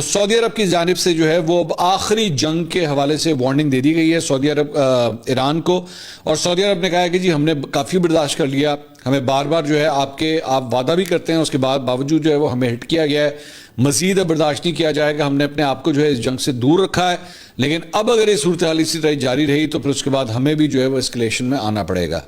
سعودی عرب کی جانب سے جو ہے وہ اب آخری جنگ کے حوالے سے وارننگ دے دی گئی ہے سعودی عرب ایران کو، اور سعودی عرب نے کہا ہے کہ جی ہم نے کافی برداشت کر لیا، ہمیں بار بار جو ہے آپ وعدہ بھی کرتے ہیں، اس کے باوجود جو ہے وہ ہمیں ہٹ کیا گیا ہے، مزید برداشت نہیں کیا جائے گا، ہم نے اپنے آپ کو جو ہے اس جنگ سے دور رکھا ہے، لیکن اب اگر یہ صورتحال اسی طرح جاری رہی تو پھر اس کے بعد ہمیں بھی جو ہے وہ اسکلیشن میں آنا پڑے گا۔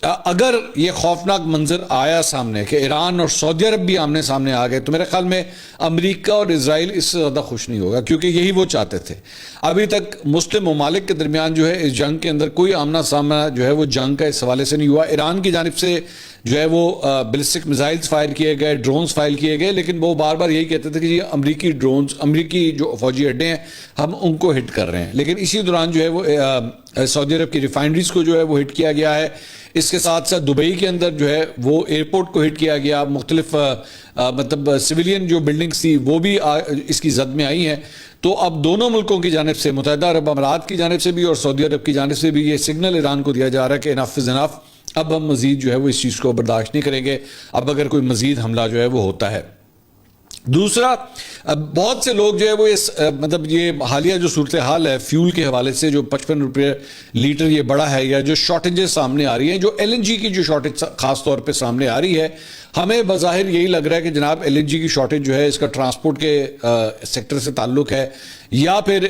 اگر یہ خوفناک منظر آیا سامنے کہ ایران اور سعودی عرب بھی آمنے سامنے آ گئے تو میرے خیال میں امریکہ اور اسرائیل اس سے زیادہ خوش نہیں ہوگا، کیونکہ یہی وہ چاہتے تھے۔ ابھی تک مسلم ممالک کے درمیان جو ہے اس جنگ کے اندر کوئی آمنا سامنا جو ہے وہ جنگ کا اس حوالے سے نہیں ہوا۔ ایران کی جانب سے جو ہے وہ بیلسٹک میزائلز فائر کیے گئے، ڈرونز فائر کیے گئے، لیکن وہ بار بار یہی کہتے تھے کہ جی امریکی ڈرونز، امریکی جو فوجی اڈے ہیں ہم ان کو ہٹ کر رہے ہیں، لیکن اسی دوران جو ہے وہ سعودی عرب کی ریفائنریز کو جو ہے وہ ہٹ کیا گیا ہے۔ اس کے ساتھ ساتھ دبئی کے اندر جو ہے وہ ایئرپورٹ کو ہٹ کیا گیا، مختلف مطلب سویلین جو بلڈنگز تھی وہ بھی اس کی زد میں آئی ہیں۔ تو اب دونوں ملکوں کی جانب سے، متحدہ عرب امارات کی جانب سے بھی اور سعودی عرب کی جانب سے بھی یہ سگنل ایران کو دیا جا رہا ہے کہ انف از انف، اب ہم مزید جو ہے وہ اس چیز کو برداشت نہیں کریں گے اب اگر کوئی مزید حملہ جو ہے وہ ہوتا ہے۔ دوسرا، بہت سے لوگ جو ہے وہ مطلب یہ حالیہ جو صورتحال ہے فیول کے حوالے سے جو 55 روپے لیٹر یہ بڑا ہے، یا جو شارٹیجز سامنے آ رہی ہیں، جو ایل این جی کی جو شارٹیج خاص طور پہ سامنے آ رہی ہے، ہمیں بظاہر یہی لگ رہا ہے کہ جناب ایل این جی کی شارٹیج جو ہے اس کا ٹرانسپورٹ کے سیکٹر سے تعلق ہے، یا پھر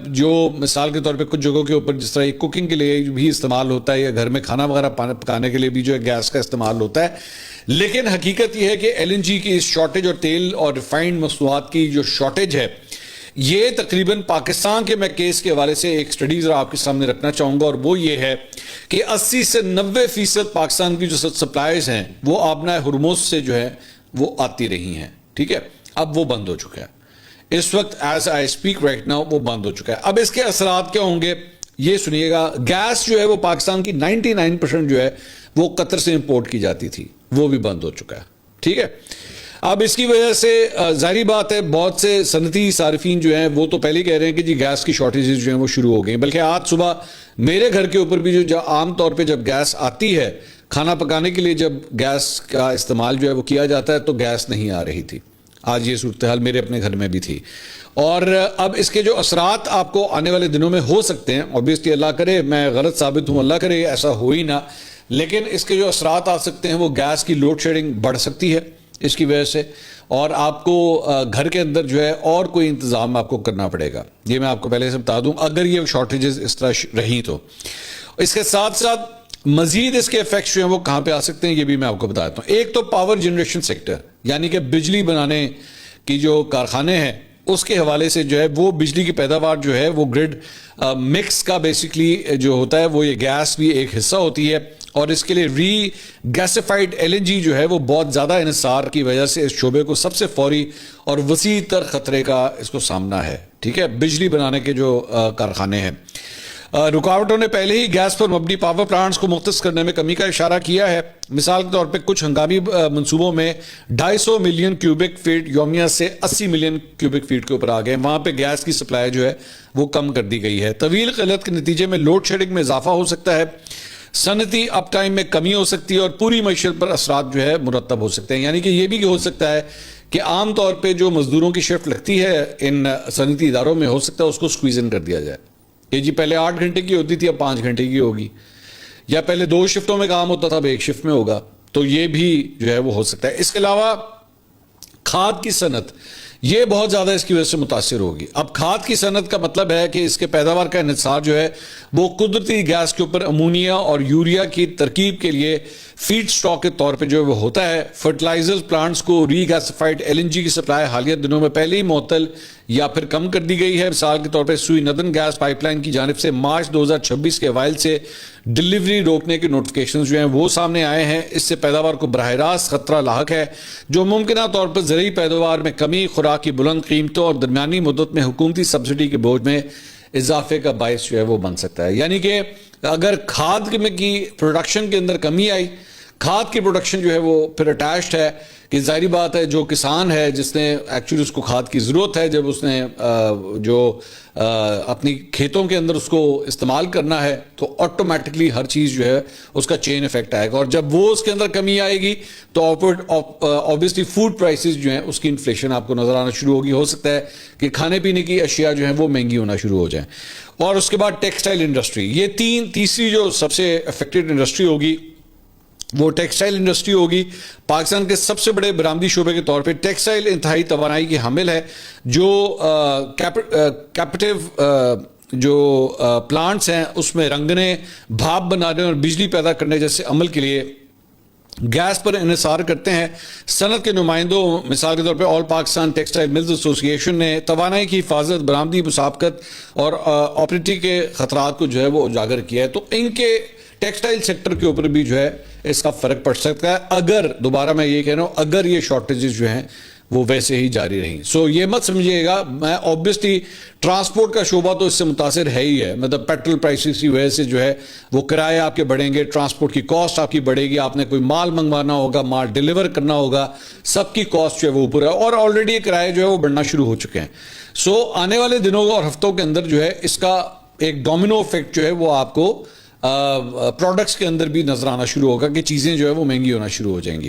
جو مثال کے طور پہ کچھ جگہوں کے اوپر جس طرح کوکنگ کے لیے بھی استعمال ہوتا ہے یا گھر میں کھانا وغیرہ پکانے کے لیے بھی جو ہے گیس کا استعمال ہوتا ہے، لیکن حقیقت یہ ہے کہ ایل این جی کی اس شارٹیج اور تیل اور ریفائنڈ مصنوعات کی جو شارٹیج ہے یہ تقریباً پاکستان کے میں کیس کے حوالے سے ایک سٹڈی ذرا آپ کے سامنے رکھنا چاہوں گا، اور وہ یہ ہے کہ 80 سے 90% پاکستان کی جو سپلائز ہیں وہ آبنائے ہرمز سے جو ہے وہ آتی رہی ہیں، ٹھیک ہے، اب وہ بند ہو چکا ہے اس وقت، as I speak right now وہ بند ہو چکا ہے۔ اب اس کے اثرات کیا ہوں گے یہ سنیے گا۔ گیس جو ہے وہ پاکستان کی 99% جو ہے وہ قطر سے امپورٹ کی جاتی تھی، وہ بھی بند ہو چکا ہے، ٹھیک ہے۔ اب اس کی وجہ سے ظاہری بات ہے بہت سے صنعتی صارفین جو ہیں وہ تو پہلے کہہ رہے ہیں کہ جی گیس کی شارٹیجز جو ہیں وہ شروع ہو گئی، بلکہ آج صبح میرے گھر کے اوپر بھی جو عام طور پہ جب گیس آتی ہے کھانا پکانے کے لیے، جب گیس کا استعمال جو ہے وہ کیا جاتا ہے تو گیس نہیں آ رہی تھی۔ آج یہ صورتحال میرے اپنے گھر میں بھی تھی، اور اب اس کے جو اثرات آپ کو آنے والے دنوں میں ہو سکتے ہیں، اوبویسلی اللہ کرے میں غلط ثابت ہوں، اللہ کرے ایسا ہو ہی نہ، لیکن اس کے جو اثرات آ سکتے ہیں وہ گیس کی لوڈ شیڈنگ بڑھ سکتی ہے اس کی وجہ سے، اور آپ کو گھر کے اندر جو ہے اور کوئی انتظام آپ کو کرنا پڑے گا، یہ میں آپ کو پہلے سے بتا دوں اگر یہ شارٹیجز اس طرح رہیں تو۔ اس کے ساتھ ساتھ مزید اس کے ایفیکٹس جو ہیں وہ کہاں پہ آ سکتے ہیں یہ بھی میں آپ کو بتاتا ہوں۔ ایک تو پاور جنریشن سیکٹر، یعنی کہ بجلی بنانے کی جو کارخانے ہیں اس کے حوالے سے جو ہے وہ بجلی کی پیداوار جو ہے وہ گرڈ مکس کا بیسیکلی جو ہوتا ہے وہ یہ گیس بھی ایک حصہ ہوتی ہے، اور اس کے لیے ری گیسیفائڈ ایل این جی جو ہے وہ بہت زیادہ انحصار کی وجہ سے اس شعبے کو سب سے فوری اور وسیع تر خطرے کا اس کو سامنا ہے، ٹھیک ہے، بجلی بنانے کے جو کارخانے ہیں۔ رکاوٹوں نے پہلے ہی گیس پر مبنی پاور پلانٹس کو مختص کرنے میں کمی کا اشارہ کیا ہے۔ مثال کے طور پہ کچھ ہنگامی منصوبوں میں 250 ملین کیوبک فیٹ یومیہ سے 80 ملین کیوبک فیٹ کے اوپر آ گئے، وہاں پہ گیس کی سپلائی جو ہے وہ کم کر دی گئی ہے۔ طویل قلت کے نتیجے میں لوڈ شیڈنگ میں اضافہ ہو سکتا ہے، صنعتی اپ ٹائم میں کمی ہو سکتی ہے، اور پوری معیشت پر اثرات جو ہے مرتب ہو سکتے ہیں۔ یعنی کہ یہ بھی ہو سکتا ہے کہ عام طور پہ جو مزدوروں کی شفٹ لگتی ہے ان صنعتی اداروں میں، ہو سکتا ہے اس کو سکویز ان کر دیا جائے کہ جی پہلے 8 گھنٹے کی ہوتی تھی اب 5 گھنٹے کی ہوگی، یا پہلے 2 شفٹوں میں کام ہوتا تھا اب 1 شفٹ میں ہوگا، تو یہ بھی جو ہے وہ ہو سکتا ہے۔ اس کے علاوہ کھاد کی صنعت یہ بہت زیادہ اس کی وجہ سے متاثر ہوگی۔ اب کھاد کی صنعت کا مطلب ہے کہ اس کے پیداوار کا انحصار جو ہے وہ قدرتی گیس کے اوپر امونیا اور یوریا کی ترکیب کے لیے فیڈ سٹاک کے طور پہ جو وہ ہوتا ہے۔ فرٹیلائزر پلانٹس کو ری گیسیفائڈ ایل این جی کی سپلائی حالیہ دنوں میں پہلے ہی معطل یا پھر کم کر دی گئی ہے۔ مثال کے طور پہ سوئی ندن گیس پائپ لائن کی جانب سے مارچ 2026 کے اوائل سے ڈلیوری روکنے کے نوٹیفیکیشنز جو ہیں وہ سامنے آئے ہیں۔ اس سے پیداوار کو براہ راست خطرہ لاحق ہے، جو ممکنہ طور پر زرعی پیداوار میں کمی، خوراک کی بلند قیمتوں اور درمیانی مدت میں حکومتی سبسڈی کے بوجھ میں اضافے کا باعث جو ہے وہ بن سکتا ہے۔ یعنی کہ اگر کھاد کی پروڈکشن کے اندر کمی آئی، کھاد کی پروڈکشن جو ہے وہ پھر اٹیچڈ ہے کہ ظاہری بات ہے جو کسان ہے جس نے ایکچولی اس کو کھاد کی ضرورت ہے جب اس نے جو اپنی کھیتوں کے اندر اس کو استعمال کرنا ہے تو آٹومیٹکلی ہر چیز جو ہے اس کا چین افیکٹ آئے گا, اور جب وہ اس کے اندر کمی آئے گی تو آبویسلی فوڈ پرائسز جو ہیں اس کی انفلیشن آپ کو نظر آنا شروع ہوگی. ہو سکتا ہے کہ کھانے پینے کی اشیاء جو ہیں وہ مہنگی ہونا شروع ہو جائیں. اور اس کے بعد ٹیکسٹائل انڈسٹری, یہ تیسری جو سب سے افیکٹڈ انڈسٹری ہوگی وہ ٹیکسٹائل انڈسٹری ہوگی. پاکستان کے سب سے بڑے برآمدی شعبے کے طور پہ ٹیکسٹائل انتہائی توانائی کی حامل ہے. جو کیپٹیو جو پلانٹس ہیں اس میں رنگنے, بھاپ بنانے اور بجلی پیدا کرنے جیسے عمل کے لیے گیس پر انحصار کرتے ہیں. صنعت کے نمائندوں مثال کے طور پہ آل پاکستان ٹیکسٹائل ملز ایسوسی ایشن نے توانائی کی حفاظت, برآمدی, مسابقت اور آپریٹی کے خطرات کو جو ہے وہ اجاگر کیا ہے. تو ان کے ٹیکسٹائل سیکٹر کے اوپر بھی جو ہے اس کا فرق پڑ سکتا ہے اگر, دوبارہ میں یہ کہہ رہا ہوں, اگر یہ شارٹیجز جو ہیں وہ ویسے ہی جاری رہیں. سو یہ مت سمجھیے گا, میں آبویسلی ٹرانسپورٹ کا شعبہ تو اس سے متاثر ہے ہی ہے, مطلب پیٹرول پرائسز کی وجہ سے جو ہے وہ کرائے آپ کے بڑھیں گے, ٹرانسپورٹ کی کاسٹ آپ کی بڑھے گی, آپ نے کوئی مال منگوانا ہوگا, مال ڈیلیور کرنا ہوگا, سب کی کاسٹ جو ہے وہ اوپر ہے, اور آلریڈی یہ کرائے جو ہے وہ بڑھنا شروع ہو چکے ہیں. سو آنے والے دنوں اور ہفتوں کے اندر جو ہے اس کا ایک ڈومینو افیکٹ جو ہے وہ آپ کو پروڈکٹس کے اندر بھی نظر آنا شروع ہوگا کہ چیزیں جو ہے وہ مہنگی ہونا شروع ہو جائیں گی.